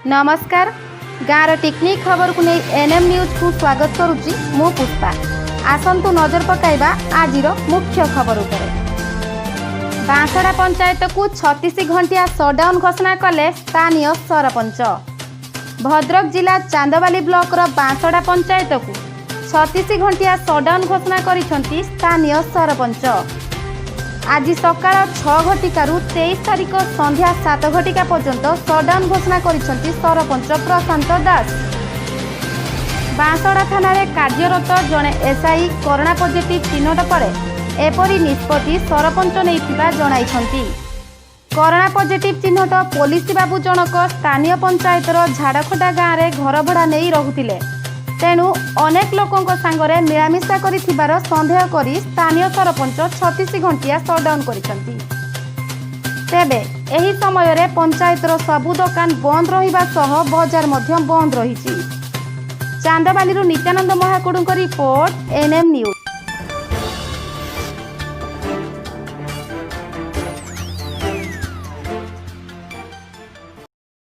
नमस्कार। गाँव टिकनी खबर को नहीं एनएम न्यूज को स्वागत करुच्ची मु पुष्पा। आसंतु नजर पकाइबा आजिर मुख्य खबर उपरे। बांसड़ा पंचायत को 36 घंटिया सटडाउन घोषणा कले स्थानीय सरपंच। भद्रक जिला चांदबाली ब्लॉक रो बांसड़ा पंचायत को 36 घंटिया सटडाउन घोषणा करिसेंती स्थानीय सरपंच। आज सकाळ 6 घटिकारु 23 तारिख संध्या 7 घटिका पर्यंत सटडाउन घोषणा करिसेंती सरपंच प्रशांत दास। बांसड़ा थाना रे कार्यरत जणे एसआई कोरोना पॉजिटिव चिन्हट परे एपरी निष्पत्ति सरपंच नैथिबा जणाइछंती। कोरोना पॉजिटिव चिन्हट पुलिस बाबू जनक स्थानीय पंचायतर झाड़खोटा गाँव में घर भड़ा नहीं रहुतिले, तेणु अनेक लोकों सांगरे मिलामिशा करिथिबार संदेह करी स्थानीय सरपंच 36 घंटिया सटडाउन करिसेंती। तेबे एही समय रे पंचायतर सबु दुकान बंद रहिबा सह बाजार मध्य बंद रहिछि। चांदबाली नित्यानंद महाकुडुंक रिपोर्ट एनएम न्यूज।